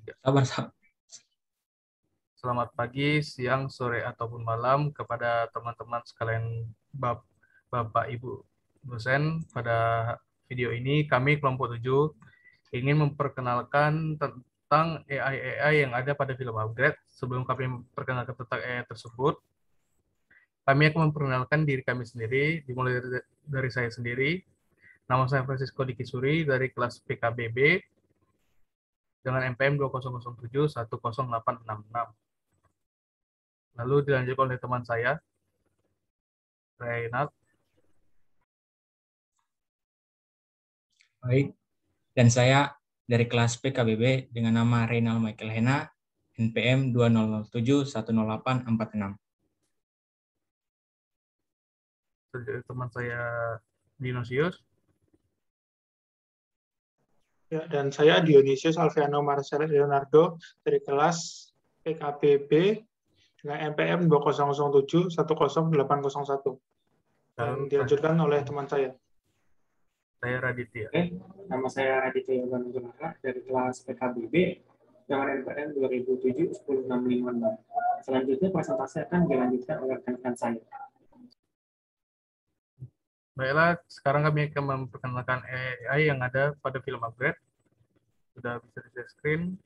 3. Sabar, sabar. Selamat pagi, siang, sore, ataupun malam kepada teman-teman sekalian Bapak, Ibu dosen. Pada video ini kami kelompok 7 ingin memperkenalkan tentang AI yang ada pada film Upgrade. Sebelum kami memperkenalkan tentang AI tersebut, kami akan memperkenalkan diri kami sendiri, dimulai dari saya sendiri. Nama saya Francisco Dikisuri dari kelas PKBB dengan NPM 2007-10866. Lalu dilanjutkan oleh teman saya, Reynald. Baik. Dan saya dari kelas PKBB dengan nama Reynald Michael Hena, NPM 2007-10846. Dari teman saya, Dinosius. Ya, dan saya Dionysius Alfiano Marcelo Leonardo dari kelas PKBB dengan NPM 2007-10801. Dan dilanjutkan oleh teman saya. Saya Raditya. Oke, nama saya Raditya Yoga Nugraha dari kelas PKBB dengan NPM 2007-10656. Selanjutnya presentasi akan dilanjutkan oleh rekan-rekan saya. Baiklah, sekarang kami akan memperkenalkan AI yang ada pada film Upgrade. Sudah bisa di screen.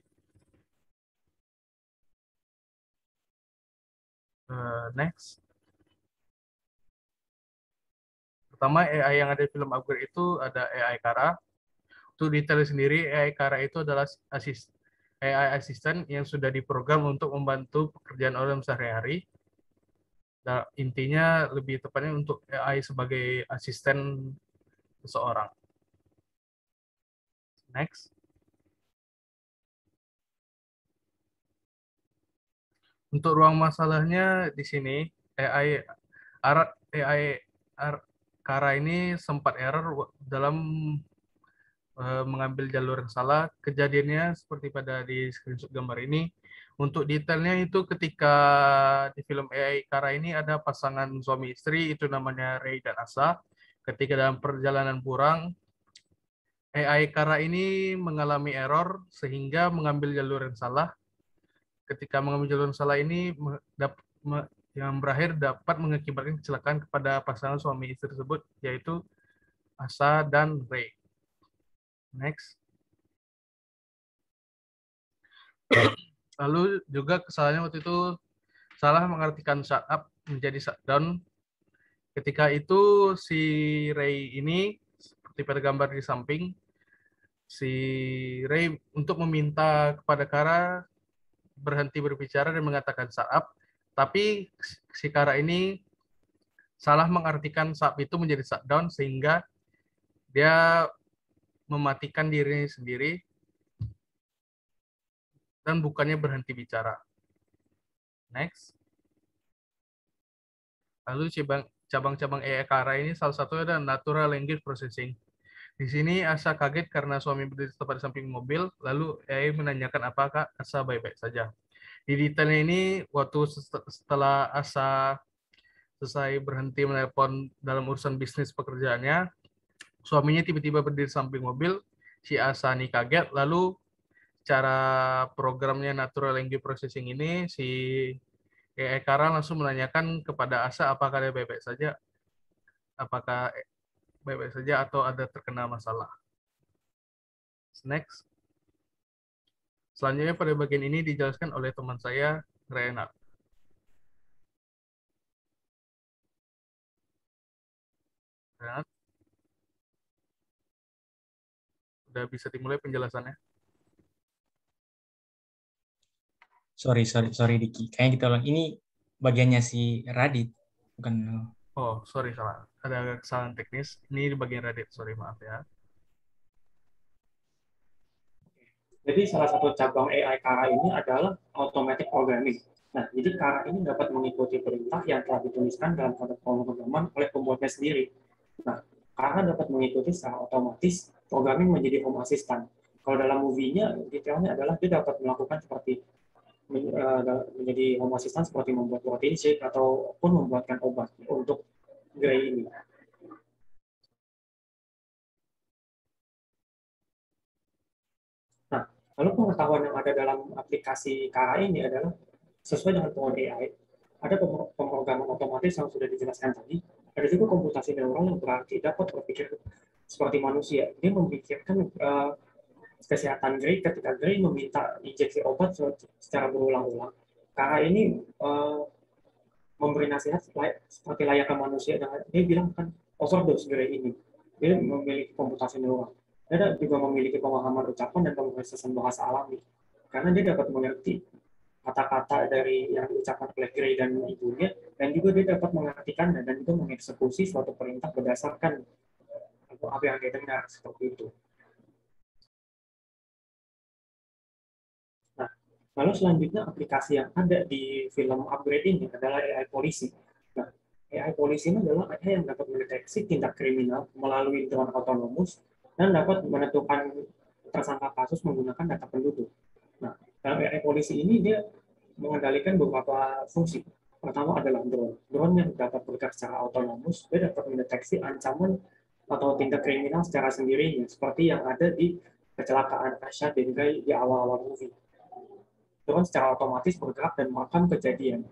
Next. Pertama, AI yang ada di film Upgrade itu ada AI Kara. Untuk detail sendiri, AI Kara itu adalah AI assistant yang sudah diprogram untuk membantu pekerjaan orang sehari-hari. Nah, intinya lebih tepatnya untuk AI sebagai asisten seseorang. Next. Untuk ruang masalahnya di sini, AI Kara ini sempat error dalam mengambil jalur yang salah. Kejadiannya seperti pada di screenshot gambar ini. Untuk detailnya itu ketika di film AI Kara ini ada pasangan suami istri, itu namanya Ray dan Asa. Ketika dalam perjalanan pulang, AI Kara ini mengalami error sehingga mengambil jalur yang salah. Ketika mengambil jalur yang salah ini yang berakhir dapat mengakibatkan kecelakaan kepada pasangan suami istri tersebut, yaitu Asa dan Ray. Next. Lalu juga kesalahannya waktu itu salah mengartikan shutdown menjadi shutdown. Ketika itu si Ray ini seperti pada gambar di samping, si Ray untuk meminta kepada Kara berhenti berbicara dan mengatakan shut, tapi si Kara ini salah mengartikan shut itu menjadi shutdown sehingga dia mematikan dirinya sendiri dan bukannya berhenti bicara. Next. Lalu cabang-cabang AI Kara ini salah satunya adalah Natural Language Processing. Di sini Asa kaget karena suami berdiri tepat di samping mobil, lalu AI menanyakan apakah Asa baik-baik saja. Di detailnya ini, waktu setelah Asa selesai berhenti menelpon dalam urusan bisnis pekerjaannya, suaminya tiba-tiba berdiri di samping mobil, si Asa ini kaget, lalu cara programnya Natural Language Processing ini, si AI Kara langsung menanyakan kepada Asa apakah dia baik-baik saja, apakah baik-baik saja atau ada terkena masalah. Next. Selanjutnya pada bagian ini dijelaskan oleh teman saya, Renat. Renat, udah bisa dimulai penjelasannya? Sorry Diki. Kayaknya kita ulang. Ini bagiannya si Radit, bukan. Oh, sorry salah. Ada kesalahan teknis. Ini di bagian Reddit, sorry maaf ya. Jadi salah satu cabang AI Kara ini adalah automatic programming. Nah, jadi Kara ini dapat mengikuti perintah yang telah dituliskan dalam kode pemrograman oleh pembuatnya sendiri. Nah, Kara dapat mengikuti secara otomatis programming menjadi home assistant. Kalau dalam movie-nya, detailnya adalah dia dapat melakukan seperti menjadi home assistant seperti membuat protein shake ataupun membuatkan obat untuk Gray ini. Nah, Lalu pengetahuan yang ada dalam aplikasi Kara ini adalah sesuai dengan penguat AI. Ada pemrograman otomatis yang sudah dijelaskan tadi. Ada juga komputasi neural yang berarti dapat berpikir seperti manusia. Dia memikirkan kesehatan Gray ketika Gray meminta injeksi obat secara berulang-ulang. Kara ini memberi nasihat seperti layaknya manusia. Dan dia bilang kan overdose Gray ini. Dia memiliki komputasi neural. Dia juga memiliki pemahaman ucapan dan pemrosesan bahasa alami. Karena dia dapat mengerti kata-kata dari yang diucapkan oleh Gray dan ibunya, dan juga dia dapat mengartikannya dan juga mengeksekusi suatu perintah berdasarkan apa yang dia dengar, seperti itu. Nah, lalu selanjutnya aplikasi yang ada di film Upgrade ini adalah AI Polisi. Nah, AI Polisi ini adalah AI yang dapat mendeteksi tindak kriminal melalui drone otonomus dan dapat menentukan tersangka kasus menggunakan data penduduk. Nah, dalam AI Polisi ini dia mengendalikan beberapa fungsi. Pertama adalah drone. Drone yang dapat bergerak secara otonomus, dia dapat mendeteksi ancaman atau tindak kriminal secara sendirinya, seperti yang ada di kecelakaan Asha dan Gray di awal-awal movie. Drone secara otomatis bergerak dan merekam kejadian,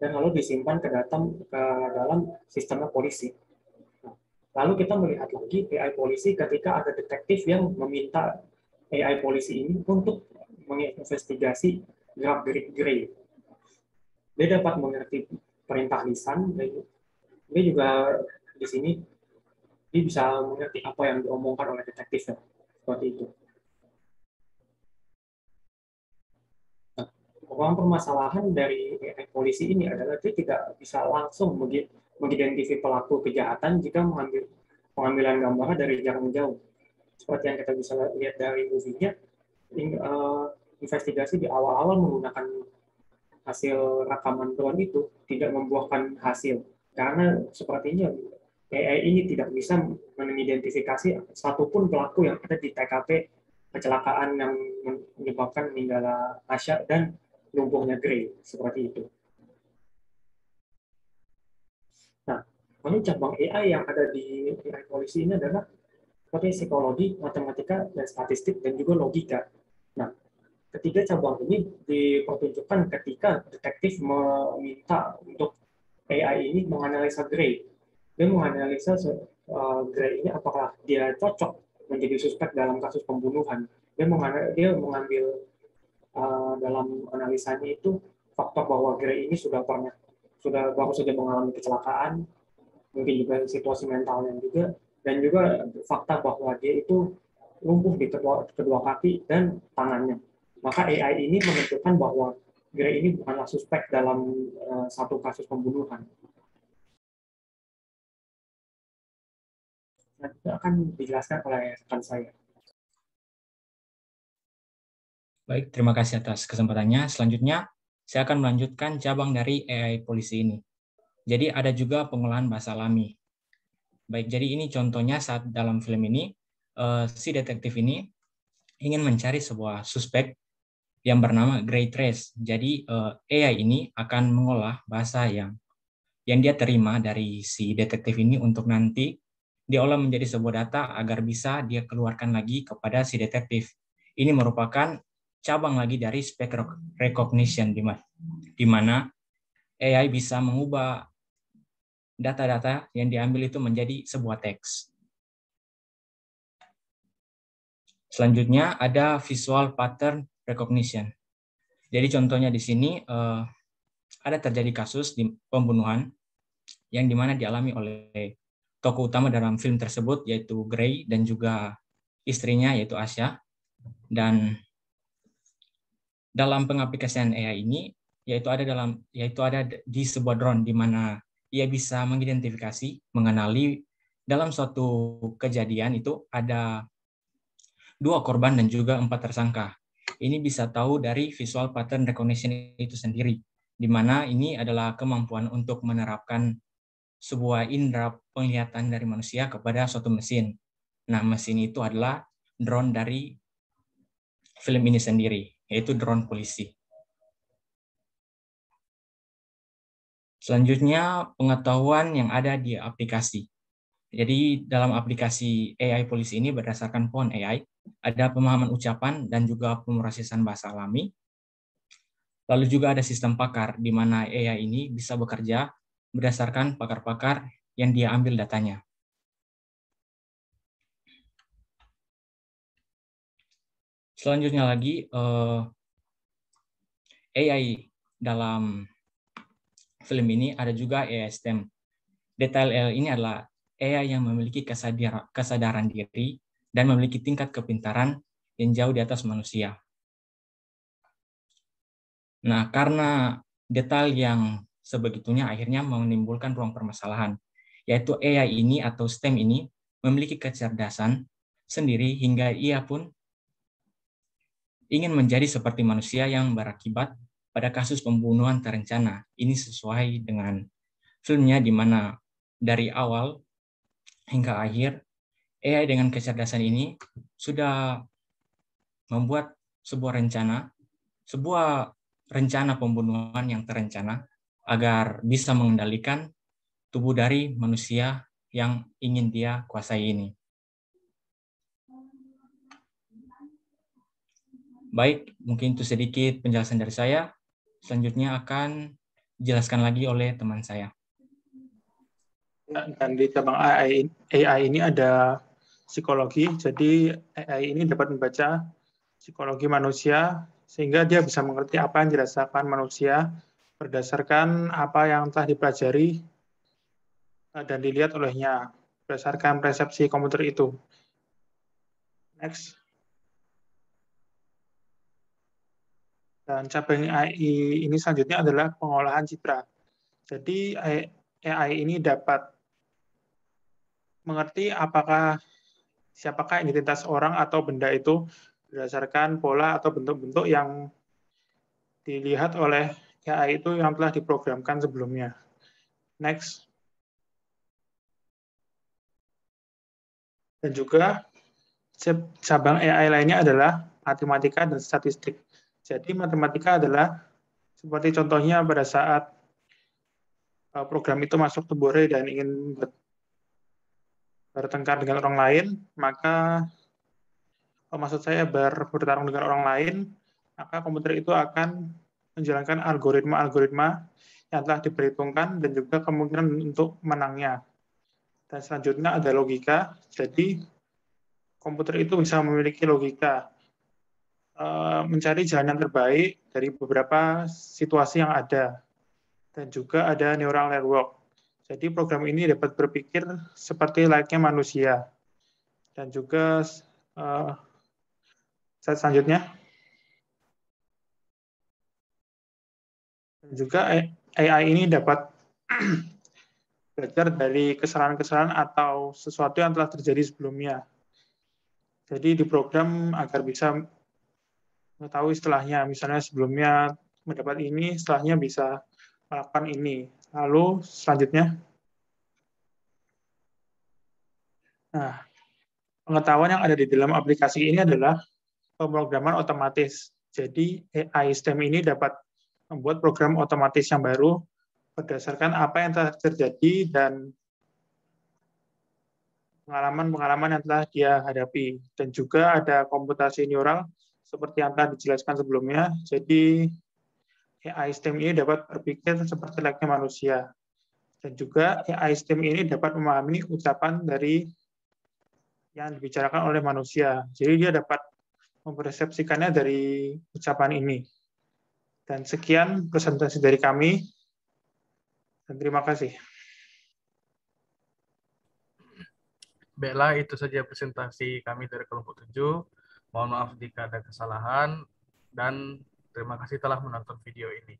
dan lalu disimpan ke dalam sistemnya polisi. Lalu kita melihat lagi AI Polisi ketika ada detektif yang meminta AI Polisi ini untuk menginvestigasi gerak-gerik Gray. Dia dapat mengerti perintah lisan, dan dia juga di sini dia bisa mengerti apa yang diomongkan oleh detektifnya, seperti itu. Nah, permasalahan dari AI Polisi ini adalah dia tidak bisa langsung mengidentifikasi pelaku kejahatan jika pengambilan gambar dari jarak jauh. Seperti yang kita bisa lihat dari movie-nya, investigasi di awal-awal menggunakan hasil rekaman drone itu tidak membuahkan hasil, karena sepertinya AI ini tidak bisa mengidentifikasi satupun pelaku yang ada di TKP kecelakaan yang menyebabkan meninggalnya Asha dan lumpuhnya Gray, seperti itu. Nah, lalu cabang AI yang ada di AI Polisi ini adalah seperti psikologi, matematika, dan statistik, dan juga logika. Nah, ketiga cabang ini dipertunjukkan ketika detektif meminta untuk AI ini menganalisa Gray. Dia menganalisa Gray ini apakah dia cocok menjadi suspek dalam kasus pembunuhan. Dia mengambil dalam analisanya itu faktor bahwa Gray ini baru saja mengalami kecelakaan, mungkin juga situasi mentalnya juga, dan juga fakta bahwa dia itu lumpuh di kedua kaki dan tangannya. Maka AI ini menentukan bahwa Gray ini bukanlah suspek dalam satu kasus pembunuhan. Nanti akan dijelaskan oleh rekan saya. Baik, terima kasih atas kesempatannya. Selanjutnya, saya akan melanjutkan cabang dari AI Polisi ini. Jadi ada juga pengolahan bahasa alami. Baik, jadi ini contohnya saat dalam film ini, si detektif ini ingin mencari sebuah suspek yang bernama Gray Trace. Jadi AI ini akan mengolah bahasa yang dia terima dari si detektif ini untuk nanti diolah menjadi sebuah data agar bisa dia keluarkan lagi kepada si detektif. Ini merupakan cabang lagi dari speech recognition, di mana AI bisa mengubah data-data yang diambil itu menjadi sebuah teks. Selanjutnya ada visual pattern recognition. Jadi contohnya di sini ada terjadi kasus di pembunuhan yang dimana dialami oleh tokoh utama dalam film tersebut, yaitu Gray dan juga istrinya yaitu Asha. Dan dalam pengaplikasian AI ini yaitu ada di sebuah drone di mana ia bisa mengidentifikasi, mengenali dalam suatu kejadian itu ada 2 korban dan juga 4 tersangka. Ini bisa tahu dari visual pattern recognition itu sendiri, di mana ini adalah kemampuan untuk menerapkan sebuah indera penglihatan dari manusia kepada suatu mesin. Nah, mesin itu adalah drone dari film ini sendiri, yaitu drone polisi. Selanjutnya, pengetahuan yang ada di aplikasi. Jadi dalam aplikasi AI Polisi ini berdasarkan Pon AI, ada pemahaman ucapan dan juga pemrosesan bahasa alami. Lalu juga ada sistem pakar, di mana AI ini bisa bekerja berdasarkan pakar-pakar yang dia ambil datanya. Selanjutnya lagi, AI dalam film ini ada juga AI STEM. Detail AI ini adalah AI yang memiliki kesadaran diri dan memiliki tingkat kepintaran yang jauh di atas manusia. Nah, karena detail yang sebegitunya akhirnya menimbulkan ruang permasalahan, yaitu AI ini atau STEM ini memiliki kecerdasan sendiri hingga ia pun ingin menjadi seperti manusia yang berakibat pada kasus pembunuhan terencana. Ini sesuai dengan filmnya di mana dari awal hingga akhir AI dengan kecerdasan ini sudah membuat sebuah rencana pembunuhan yang terencana agar bisa mengendalikan tubuh dari manusia yang ingin dia kuasai ini. Baik, mungkin itu sedikit penjelasan dari saya. Selanjutnya akan dijelaskan lagi oleh teman saya. Dan di cabang AI ini ada psikologi, jadi AI ini dapat membaca psikologi manusia sehingga dia bisa mengerti apa yang dirasakan manusia berdasarkan apa yang telah dipelajari dan dilihat olehnya berdasarkan persepsi komputer itu. Next. Dan cabang AI ini selanjutnya adalah pengolahan citra. Jadi AI ini dapat mengerti siapakah identitas orang atau benda itu berdasarkan pola atau bentuk-bentuk yang dilihat oleh AI itu yang telah diprogramkan sebelumnya. Next. Dan juga cabang AI lainnya adalah matematika dan statistik. Jadi matematika adalah seperti contohnya pada saat program itu masuk ke Bore dan ingin bertengkar dengan orang lain, maka maksud saya bertarung dengan orang lain, maka komputer itu akan menjalankan algoritma-algoritma yang telah diperhitungkan dan juga kemungkinan untuk menangnya. Dan selanjutnya ada logika, jadi komputer itu bisa memiliki logika, mencari jalan yang terbaik dari beberapa situasi yang ada. Dan juga ada neural network. Jadi program ini dapat berpikir seperti layaknya manusia. Dan juga slide selanjutnya. Dan juga AI ini dapat belajar dari kesalahan-kesalahan atau sesuatu yang telah terjadi sebelumnya. Jadi diprogram agar bisa mengetahui setelahnya. Misalnya sebelumnya mendapat ini, setelahnya bisa melakukan ini. Lalu selanjutnya. Nah, pengetahuan yang ada di dalam aplikasi ini adalah pemrograman otomatis. Jadi AI STEM ini dapat membuat program otomatis yang baru berdasarkan apa yang telah terjadi dan pengalaman-pengalaman yang telah dia hadapi. Dan juga ada komputasi neural seperti yang telah dijelaskan sebelumnya. Jadi AI STEM ini dapat berpikir seperti layaknya manusia. Dan juga AI STEM ini dapat memahami ucapan dari yang dibicarakan oleh manusia. Jadi dia dapat mempersepsikannya dari ucapan ini. Dan sekian presentasi dari kami. Dan terima kasih. Baiklah, itu saja presentasi kami dari kelompok 7. Mohon maaf jika ada kesalahan, dan terima kasih telah menonton video ini.